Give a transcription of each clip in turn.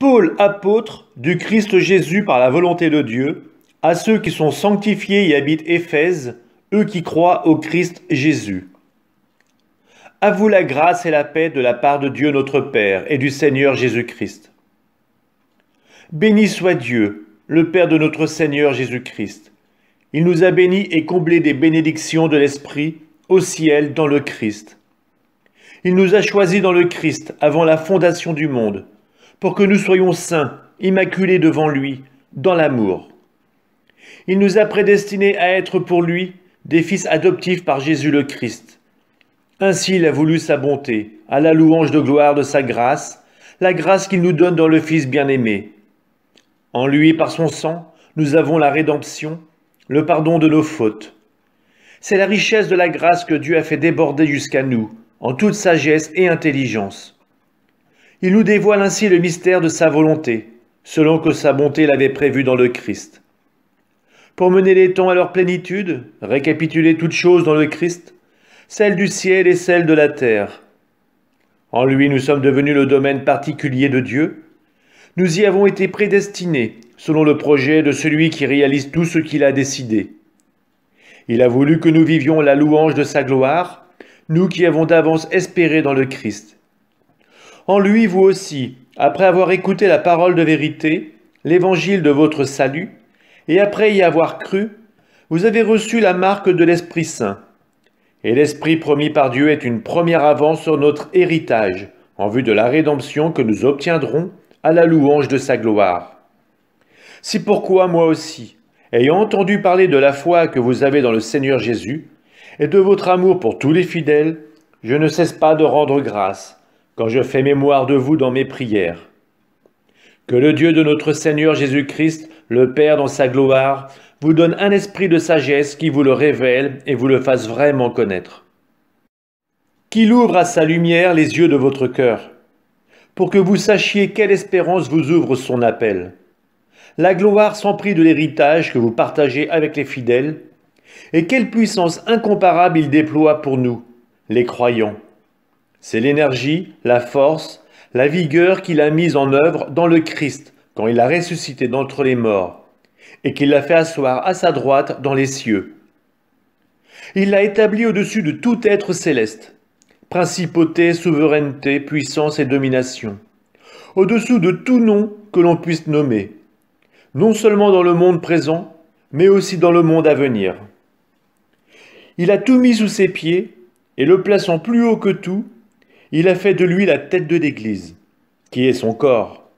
Paul, apôtre du Christ Jésus par la volonté de Dieu, à ceux qui sont sanctifiés et habitent Éphèse, eux qui croient au Christ Jésus. À vous la grâce et la paix de la part de Dieu notre Père et du Seigneur Jésus-Christ. Béni soit Dieu, le Père de notre Seigneur Jésus-Christ. Il nous a bénis et comblés des bénédictions de l'Esprit au ciel dans le Christ. Il nous a choisis dans le Christ avant la fondation du monde, pour que nous soyons saints, immaculés devant lui, dans l'amour. Il nous a prédestinés à être pour lui des fils adoptifs par Jésus le Christ. Ainsi il a voulu sa bonté, à la louange de gloire de sa grâce, la grâce qu'il nous donne dans le Fils bien-aimé. En lui, par son sang, nous avons la rédemption, le pardon de nos fautes. C'est la richesse de la grâce que Dieu a fait déborder jusqu'à nous, en toute sagesse et intelligence. Il nous dévoile ainsi le mystère de sa volonté, selon que sa bonté l'avait prévu dans le Christ. Pour mener les temps à leur plénitude, récapituler toutes choses dans le Christ, celles du ciel et celles de la terre. En lui, nous sommes devenus le domaine particulier de Dieu. Nous y avons été prédestinés, selon le projet de celui qui réalise tout ce qu'il a décidé. Il a voulu que nous vivions la louange de sa gloire, nous qui avons d'avance espéré dans le Christ. En lui, vous aussi, après avoir écouté la parole de vérité, l'évangile de votre salut, et après y avoir cru, vous avez reçu la marque de l'Esprit Saint. Et l'Esprit promis par Dieu est une première avance sur notre héritage, en vue de la rédemption que nous obtiendrons à la louange de sa gloire. C'est pourquoi moi aussi, ayant entendu parler de la foi que vous avez dans le Seigneur Jésus, et de votre amour pour tous les fidèles, je ne cesse pas de rendre grâce, quand je fais mémoire de vous dans mes prières. Que le Dieu de notre Seigneur Jésus-Christ, le Père dans sa gloire, vous donne un esprit de sagesse qui vous le révèle et vous le fasse vraiment connaître. Qu'il ouvre à sa lumière les yeux de votre cœur, pour que vous sachiez quelle espérance vous ouvre son appel, la gloire sans prix de l'héritage que vous partagez avec les fidèles, et quelle puissance incomparable il déploie pour nous, les croyants. C'est l'énergie, la force, la vigueur qu'il a mise en œuvre dans le Christ quand il l'a ressuscité d'entre les morts et qu'il l'a fait asseoir à sa droite dans les cieux. Il l'a établi au-dessus de tout être céleste, principauté, souveraineté, puissance et domination, au-dessous de tout nom que l'on puisse nommer, non seulement dans le monde présent, mais aussi dans le monde à venir. Il a tout mis sous ses pieds et le plaçant plus haut que tout, il a fait de lui la tête de l'Église, qui est son corps.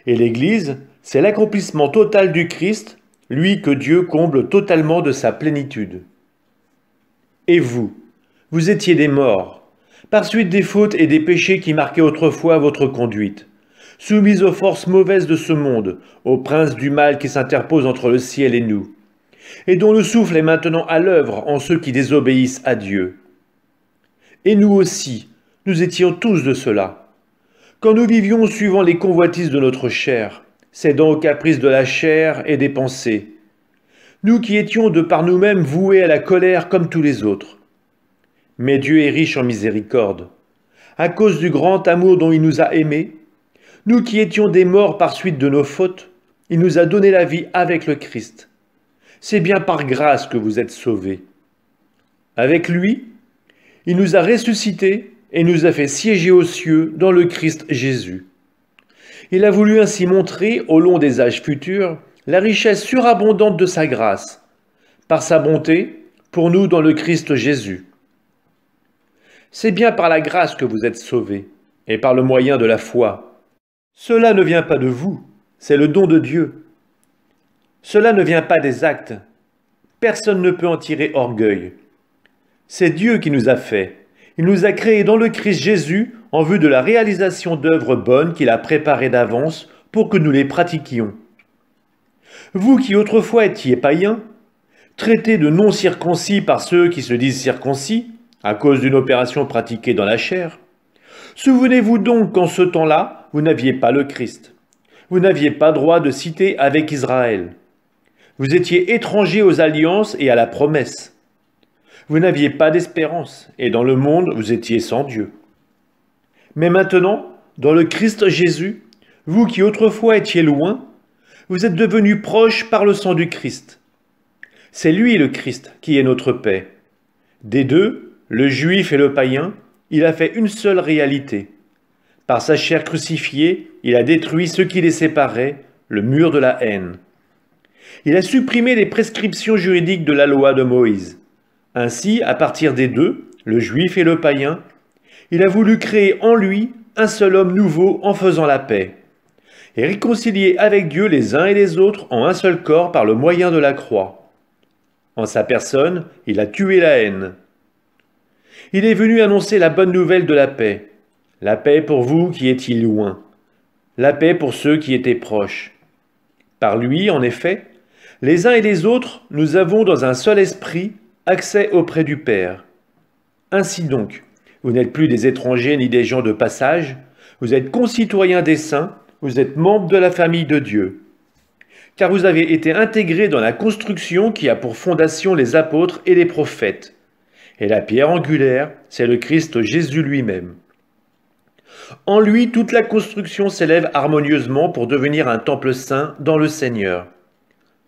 Et l'Église, c'est l'accomplissement total du Christ, lui que Dieu comble totalement de sa plénitude. Et vous, vous étiez des morts, par suite des fautes et des péchés qui marquaient autrefois votre conduite, soumis aux forces mauvaises de ce monde, au prince du mal qui s'interpose entre le ciel et nous, et dont le souffle est maintenant à l'œuvre en ceux qui désobéissent à Dieu. Et nous aussi, nous étions tous de cela. Quand nous vivions suivant les convoitises de notre chair, cédant aux caprices de la chair et des pensées, nous qui étions de par nous-mêmes voués à la colère comme tous les autres. Mais Dieu est riche en miséricorde. À cause du grand amour dont il nous a aimés, nous qui étions des morts par suite de nos fautes, il nous a donné la vie avec le Christ. C'est bien par grâce que vous êtes sauvés. Avec lui, il nous a ressuscités et nous a fait siéger aux cieux dans le Christ Jésus. Il a voulu ainsi montrer, au long des âges futurs, la richesse surabondante de sa grâce, par sa bonté, pour nous dans le Christ Jésus. C'est bien par la grâce que vous êtes sauvés, et par le moyen de la foi. Cela ne vient pas de vous, c'est le don de Dieu. Cela ne vient pas des actes. Personne ne peut en tirer orgueil. C'est Dieu qui nous a fait. Il nous a créés dans le Christ Jésus en vue de la réalisation d'œuvres bonnes qu'il a préparées d'avance pour que nous les pratiquions. Vous qui autrefois étiez païens, traités de non-circoncis par ceux qui se disent circoncis, à cause d'une opération pratiquée dans la chair, souvenez-vous donc qu'en ce temps-là, vous n'aviez pas le Christ. Vous n'aviez pas droit de cité avec Israël. Vous étiez étrangers aux alliances et à la promesse. Vous n'aviez pas d'espérance, et dans le monde, vous étiez sans Dieu. Mais maintenant, dans le Christ Jésus, vous qui autrefois étiez loin, vous êtes devenus proches par le sang du Christ. C'est lui le Christ qui est notre paix. Des deux, le juif et le païen, il a fait une seule réalité. Par sa chair crucifiée, il a détruit ce qui les séparait, le mur de la haine. Il a supprimé les prescriptions juridiques de la loi de Moïse. Ainsi, à partir des deux, le juif et le païen, il a voulu créer en lui un seul homme nouveau en faisant la paix, et réconcilier avec Dieu les uns et les autres en un seul corps par le moyen de la croix. En sa personne, il a tué la haine. Il est venu annoncer la bonne nouvelle de la paix pour vous qui étiez loin, la paix pour ceux qui étaient proches. Par lui, en effet, les uns et les autres, nous avons dans un seul esprit accès auprès du Père. Ainsi donc, vous n'êtes plus des étrangers ni des gens de passage, vous êtes concitoyens des saints, vous êtes membres de la famille de Dieu. Car vous avez été intégrés dans la construction qui a pour fondation les apôtres et les prophètes. Et la pierre angulaire, c'est le Christ Jésus lui-même. En lui, toute la construction s'élève harmonieusement pour devenir un temple saint dans le Seigneur.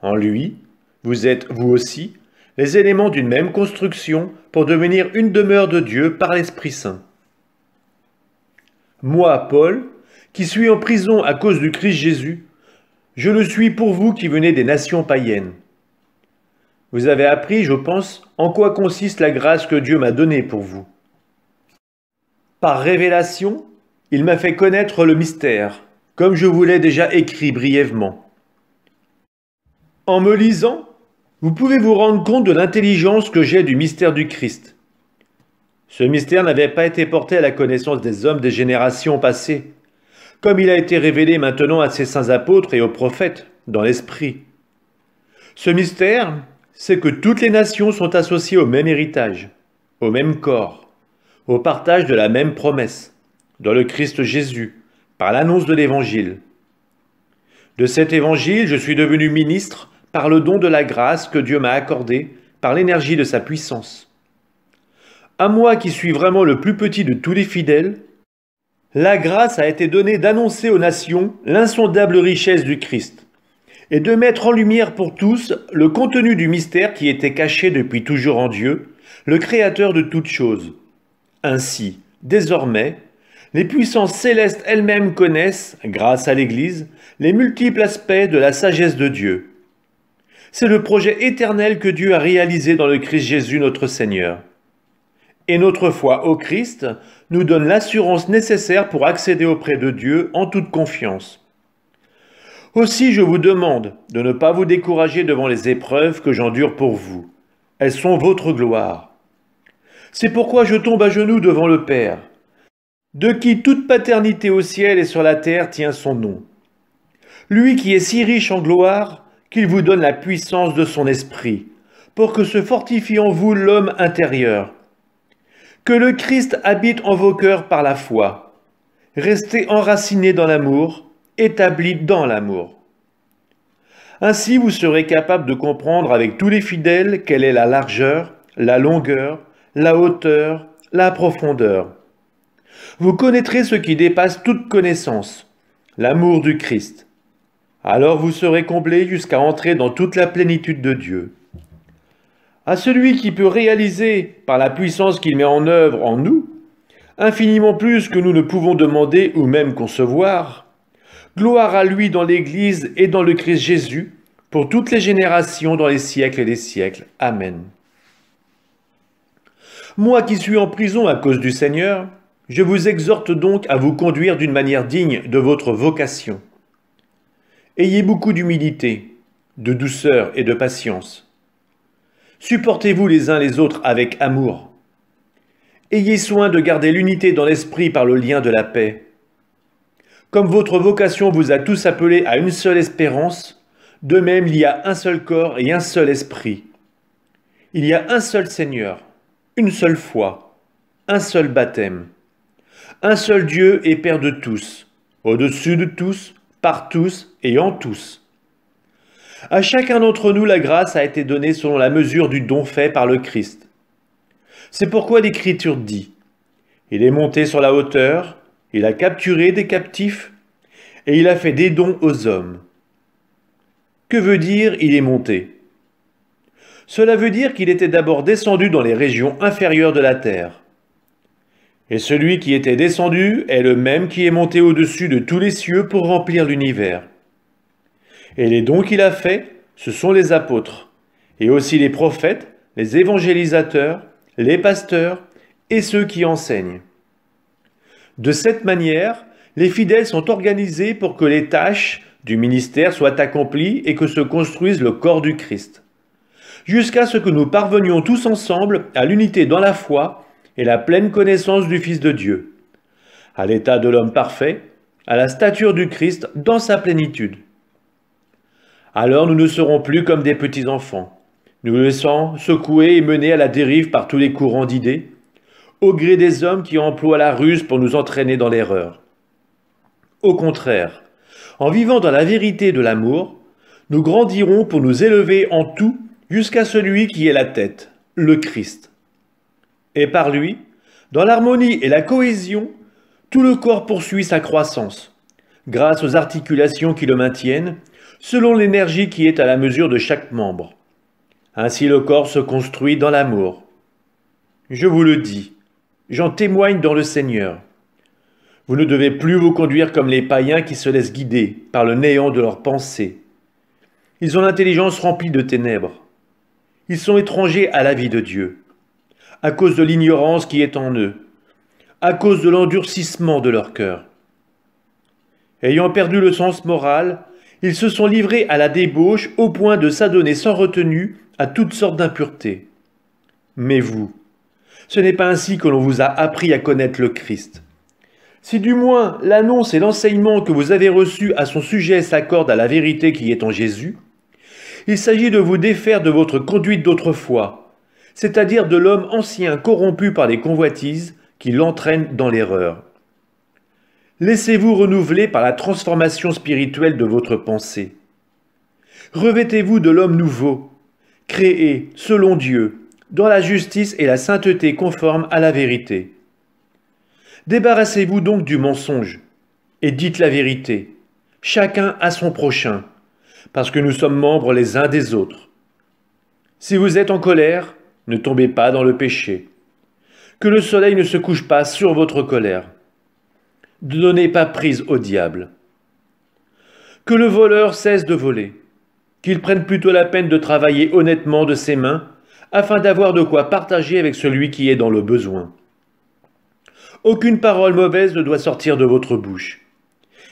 En lui, vous êtes, vous aussi, les éléments d'une même construction pour devenir une demeure de Dieu par l'Esprit Saint. Moi, Paul, qui suis en prison à cause du Christ Jésus, je le suis pour vous qui venez des nations païennes. Vous avez appris, je pense, en quoi consiste la grâce que Dieu m'a donnée pour vous. Par révélation, il m'a fait connaître le mystère, comme je vous l'ai déjà écrit brièvement. En me lisant, vous pouvez vous rendre compte de l'intelligence que j'ai du mystère du Christ. Ce mystère n'avait pas été porté à la connaissance des hommes des générations passées, comme il a été révélé maintenant à ses saints apôtres et aux prophètes, dans l'Esprit. Ce mystère, c'est que toutes les nations sont associées au même héritage, au même corps, au partage de la même promesse, dans le Christ Jésus, par l'annonce de l'Évangile. De cet Évangile, je suis devenu ministre par le don de la grâce que Dieu m'a accordée par l'énergie de sa puissance. À moi qui suis vraiment le plus petit de tous les fidèles, la grâce a été donnée d'annoncer aux nations l'insondable richesse du Christ et de mettre en lumière pour tous le contenu du mystère qui était caché depuis toujours en Dieu, le Créateur de toutes choses. Ainsi, désormais, les puissances célestes elles-mêmes connaissent, grâce à l'Église, les multiples aspects de la sagesse de Dieu. C'est le projet éternel que Dieu a réalisé dans le Christ Jésus notre Seigneur. Et notre foi au Christ nous donne l'assurance nécessaire pour accéder auprès de Dieu en toute confiance. Aussi je vous demande de ne pas vous décourager devant les épreuves que j'endure pour vous. Elles sont votre gloire. C'est pourquoi je tombe à genoux devant le Père, de qui toute paternité au ciel et sur la terre tient son nom. Lui qui est si riche en gloire, qu'il vous donne la puissance de son esprit, pour que se fortifie en vous l'homme intérieur. Que le Christ habite en vos cœurs par la foi. Restez enracinés dans l'amour, établis dans l'amour. Ainsi vous serez capables de comprendre avec tous les fidèles quelle est la largeur, la longueur, la hauteur, la profondeur. Vous connaîtrez ce qui dépasse toute connaissance, l'amour du Christ. Alors vous serez comblés jusqu'à entrer dans toute la plénitude de Dieu. À celui qui peut réaliser, par la puissance qu'il met en œuvre en nous, infiniment plus que nous ne pouvons demander ou même concevoir, gloire à lui dans l'Église et dans le Christ Jésus, pour toutes les générations dans les siècles et les siècles. Amen. Moi qui suis en prison à cause du Seigneur, je vous exhorte donc à vous conduire d'une manière digne de votre vocation. Ayez beaucoup d'humilité, de douceur et de patience. Supportez-vous les uns les autres avec amour. Ayez soin de garder l'unité dans l'esprit par le lien de la paix. Comme votre vocation vous a tous appelés à une seule espérance, de même il y a un seul corps et un seul esprit. Il y a un seul Seigneur, une seule foi, un seul baptême, un seul Dieu et Père de tous, au-dessus de tous, par tous et en tous. À chacun d'entre nous, la grâce a été donnée selon la mesure du don fait par le Christ. C'est pourquoi l'Écriture dit : « Il est monté sur la hauteur, il a capturé des captifs, et il a fait des dons aux hommes. Que veut dire il est monté? Cela veut dire qu'il était d'abord descendu dans les régions inférieures de la terre. Et celui qui était descendu est le même qui est monté au-dessus de tous les cieux pour remplir l'univers. Et les dons qu'il a faits, ce sont les apôtres, et aussi les prophètes, les évangélisateurs, les pasteurs et ceux qui enseignent. De cette manière, les fidèles sont organisés pour que les tâches du ministère soient accomplies et que se construise le corps du Christ, jusqu'à ce que nous parvenions tous ensemble à l'unité dans la foi et la pleine connaissance du Fils de Dieu, à l'état de l'homme parfait, à la stature du Christ dans sa plénitude. Alors nous ne serons plus comme des petits enfants, nous laissant secouer et mener à la dérive par tous les courants d'idées, au gré des hommes qui emploient la ruse pour nous entraîner dans l'erreur. Au contraire, en vivant dans la vérité de l'amour, nous grandirons pour nous élever en tout jusqu'à celui qui est la tête, le Christ. Et par lui, dans l'harmonie et la cohésion, tout le corps poursuit sa croissance, grâce aux articulations qui le maintiennent, selon l'énergie qui est à la mesure de chaque membre. Ainsi le corps se construit dans l'amour. Je vous le dis, j'en témoigne dans le Seigneur. Vous ne devez plus vous conduire comme les païens qui se laissent guider par le néant de leurs pensées. Ils ont l'intelligence remplie de ténèbres. Ils sont étrangers à la vie de Dieu, à cause de l'ignorance qui est en eux, à cause de l'endurcissement de leur cœur. Ayant perdu le sens moral, ils se sont livrés à la débauche au point de s'adonner sans retenue à toutes sortes d'impuretés. Mais vous, ce n'est pas ainsi que l'on vous a appris à connaître le Christ. Si du moins l'annonce et l'enseignement que vous avez reçus à son sujet s'accordent à la vérité qui est en Jésus, il s'agit de vous défaire de votre conduite d'autrefois, c'est-à-dire de l'homme ancien corrompu par les convoitises qui l'entraînent dans l'erreur. Laissez-vous renouveler par la transformation spirituelle de votre pensée. Revêtez-vous de l'homme nouveau, créé selon Dieu, dans la justice et la sainteté conformes à la vérité. Débarrassez-vous donc du mensonge et dites la vérité, chacun à son prochain, parce que nous sommes membres les uns des autres. Si vous êtes en colère, ne tombez pas dans le péché. Que le soleil ne se couche pas sur votre colère. Ne donnez pas prise au diable. Que le voleur cesse de voler, qu'il prenne plutôt la peine de travailler honnêtement de ses mains, afin d'avoir de quoi partager avec celui qui est dans le besoin. Aucune parole mauvaise ne doit sortir de votre bouche.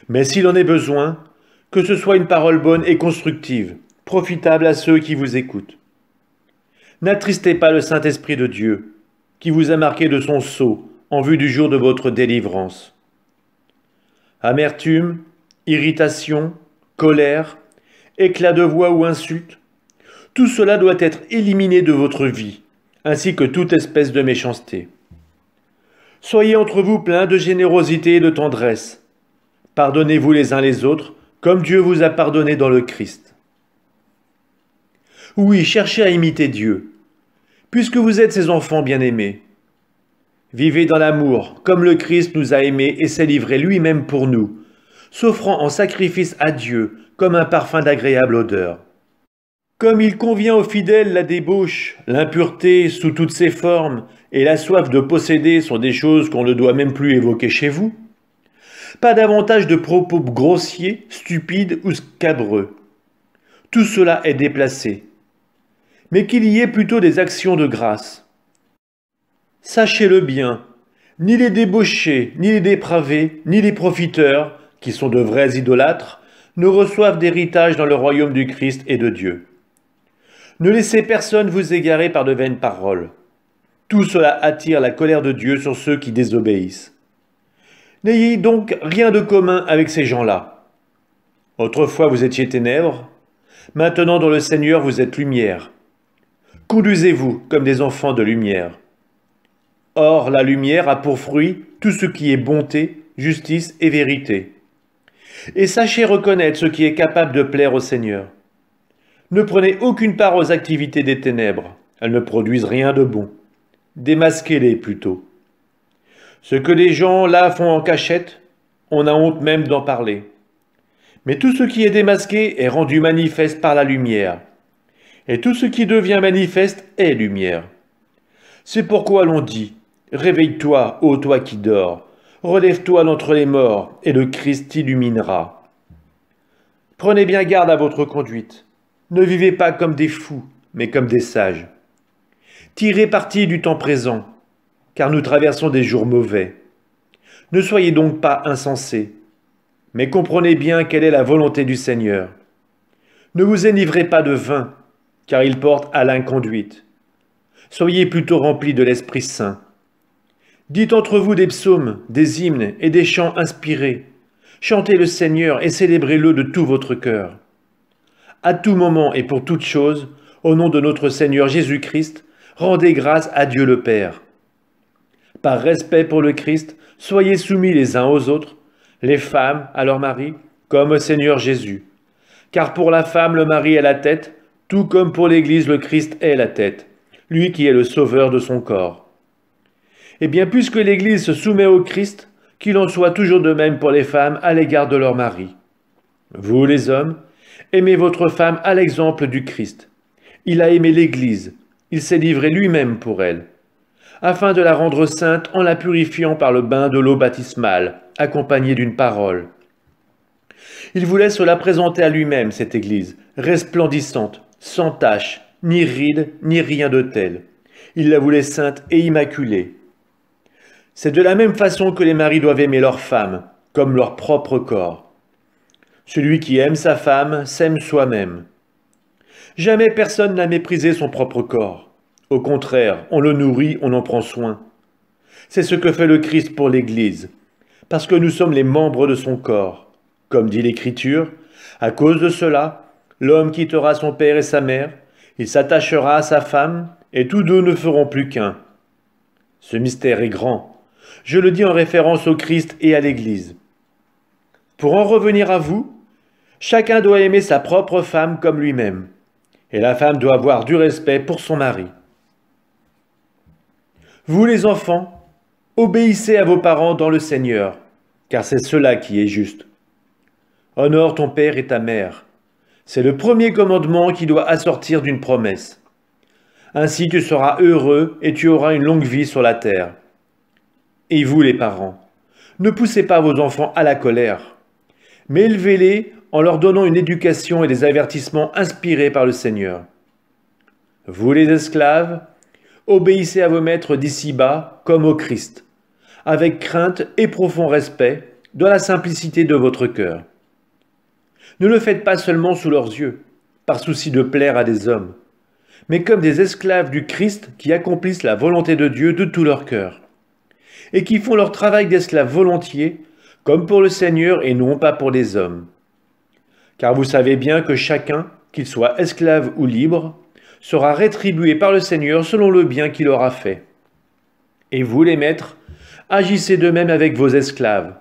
Mais s'il en est besoin, que ce soit une parole bonne et constructive, profitable à ceux qui vous écoutent. N'attristez pas le Saint-Esprit de Dieu, qui vous a marqué de son sceau en vue du jour de votre délivrance. Amertume, irritation, colère, éclat de voix ou insulte, tout cela doit être éliminé de votre vie, ainsi que toute espèce de méchanceté. Soyez entre vous pleins de générosité et de tendresse. Pardonnez-vous les uns les autres, comme Dieu vous a pardonné dans le Christ. Oui, cherchez à imiter Dieu, puisque vous êtes ses enfants bien-aimés. Vivez dans l'amour, comme le Christ nous a aimés et s'est livré lui-même pour nous, s'offrant en sacrifice à Dieu comme un parfum d'agréable odeur. Comme il convient aux fidèles, la débauche, l'impureté sous toutes ses formes et la soif de posséder sont des choses qu'on ne doit même plus évoquer chez vous. Pas davantage de propos grossiers, stupides ou scabreux. Tout cela est déplacé. Mais qu'il y ait plutôt des actions de grâce. Sachez-le bien, ni les débauchés, ni les dépravés, ni les profiteurs, qui sont de vrais idolâtres, ne reçoivent d'héritage dans le royaume du Christ et de Dieu. Ne laissez personne vous égarer par de vaines paroles. Tout cela attire la colère de Dieu sur ceux qui désobéissent. N'ayez donc rien de commun avec ces gens-là. Autrefois vous étiez ténèbres, maintenant dans le Seigneur vous êtes lumière. Conduisez-vous comme des enfants de lumière. Or la lumière a pour fruit tout ce qui est bonté, justice et vérité. Et sachez reconnaître ce qui est capable de plaire au Seigneur. Ne prenez aucune part aux activités des ténèbres, elles ne produisent rien de bon. Démasquez-les plutôt. Ce que les gens là font en cachette, on a honte même d'en parler. Mais tout ce qui est démasqué est rendu manifeste par la lumière. Et tout ce qui devient manifeste est lumière. C'est pourquoi l'on dit, réveille-toi, ô toi qui dors, relève-toi d'entre les morts, et le Christ t'illuminera. Prenez bien garde à votre conduite. Ne vivez pas comme des fous, mais comme des sages. Tirez parti du temps présent, car nous traversons des jours mauvais. Ne soyez donc pas insensés, mais comprenez bien quelle est la volonté du Seigneur. Ne vous enivrez pas de vin, car il porte à l'inconduite. Soyez plutôt remplis de l'Esprit Saint. Dites entre vous des psaumes, des hymnes et des chants inspirés. Chantez le Seigneur et célébrez-le de tout votre cœur. À tout moment et pour toute chose, au nom de notre Seigneur Jésus-Christ, rendez grâce à Dieu le Père. Par respect pour le Christ, soyez soumis les uns aux autres, les femmes à leur mari, comme au Seigneur Jésus. Car pour la femme, le mari est la tête, tout comme pour l'Église, le Christ est la tête, lui qui est le sauveur de son corps. Eh bien, puisque l'Église se soumet au Christ, qu'il en soit toujours de même pour les femmes à l'égard de leur mari. Vous, les hommes, aimez votre femme à l'exemple du Christ. Il a aimé l'Église, il s'est livré lui-même pour elle, afin de la rendre sainte en la purifiant par le bain de l'eau baptismale, accompagnée d'une parole. Il voulait se la présenter à lui-même, cette Église, resplendissante, sans tache, ni ride, ni rien de tel. Il la voulait sainte et immaculée. C'est de la même façon que les maris doivent aimer leur femme, comme leur propre corps. Celui qui aime sa femme s'aime soi-même. Jamais personne n'a méprisé son propre corps. Au contraire, on le nourrit, on en prend soin. C'est ce que fait le Christ pour l'Église, parce que nous sommes les membres de son corps. Comme dit l'Écriture, à cause de cela, l'homme quittera son père et sa mère, il s'attachera à sa femme, et tous deux ne feront plus qu'un. Ce mystère est grand. Je le dis en référence au Christ et à l'Église. Pour en revenir à vous, chacun doit aimer sa propre femme comme lui-même, et la femme doit avoir du respect pour son mari. Vous les enfants, obéissez à vos parents dans le Seigneur, car c'est cela qui est juste. Honore ton père et ta mère. C'est le premier commandement qui doit assortir d'une promesse. Ainsi tu seras heureux et tu auras une longue vie sur la terre. Et vous les parents, ne poussez pas vos enfants à la colère, mais élevez-les en leur donnant une éducation et des avertissements inspirés par le Seigneur. Vous les esclaves, obéissez à vos maîtres d'ici-bas comme au Christ, avec crainte et profond respect, dans la simplicité de votre cœur. Ne le faites pas seulement sous leurs yeux, par souci de plaire à des hommes, mais comme des esclaves du Christ qui accomplissent la volonté de Dieu de tout leur cœur, et qui font leur travail d'esclaves volontiers, comme pour le Seigneur et non pas pour les hommes. Car vous savez bien que chacun, qu'il soit esclave ou libre, sera rétribué par le Seigneur selon le bien qu'il aura fait. Et vous, les maîtres, agissez de même avec vos esclaves,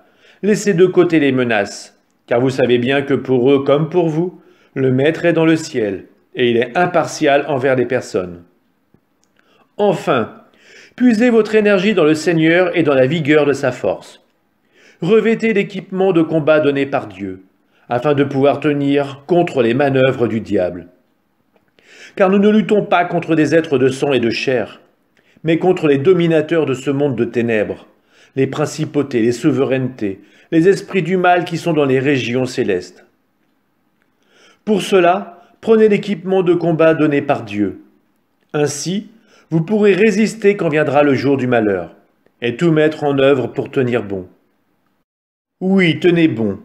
laissez de côté les menaces, car vous savez bien que pour eux comme pour vous, le Maître est dans le ciel, et il est impartial envers les personnes. Enfin, puisez votre énergie dans le Seigneur et dans la vigueur de sa force. Revêtez l'équipement de combat donné par Dieu, afin de pouvoir tenir contre les manœuvres du diable. Car nous ne luttons pas contre des êtres de sang et de chair, mais contre les dominateurs de ce monde de ténèbres, les principautés, les souverainetés, les esprits du mal qui sont dans les régions célestes. Pour cela, prenez l'équipement de combat donné par Dieu. Ainsi, vous pourrez résister quand viendra le jour du malheur, et tout mettre en œuvre pour tenir bon. Oui, tenez bon,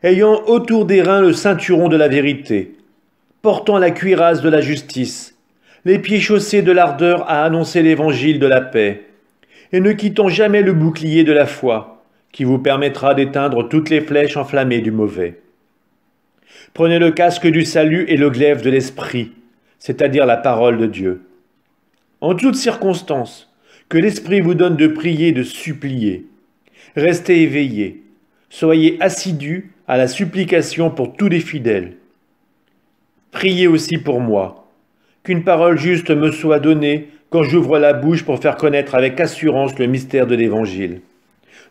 ayant autour des reins le ceinturon de la vérité, portant la cuirasse de la justice, les pieds chaussés de l'ardeur à annoncer l'évangile de la paix, et ne quittant jamais le bouclier de la foi, qui vous permettra d'éteindre toutes les flèches enflammées du mauvais. Prenez le casque du salut et le glaive de l'esprit, c'est-à-dire la parole de Dieu. En toutes circonstances, que l'Esprit vous donne de prier et de supplier. Restez éveillés, soyez assidus à la supplication pour tous les fidèles. Priez aussi pour moi, qu'une parole juste me soit donnée quand j'ouvre la bouche pour faire connaître avec assurance le mystère de l'Évangile,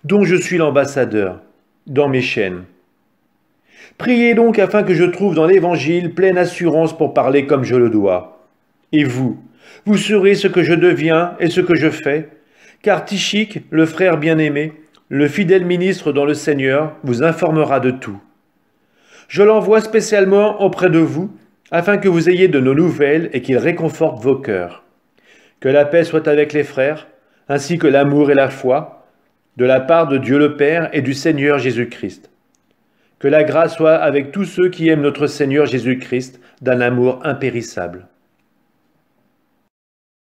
dont je suis l'ambassadeur, dans mes chaînes. Priez donc afin que je trouve dans l'Évangile pleine assurance pour parler comme je le dois. Et vous, vous saurez ce que je deviens et ce que je fais, car Tychik, le frère bien-aimé, le fidèle ministre dans le Seigneur, vous informera de tout. Je l'envoie spécialement auprès de vous, afin que vous ayez de nos nouvelles et qu'il réconforte vos cœurs. Que la paix soit avec les frères, ainsi que l'amour et la foi, de la part de Dieu le Père et du Seigneur Jésus-Christ. Que la grâce soit avec tous ceux qui aiment notre Seigneur Jésus-Christ d'un amour impérissable.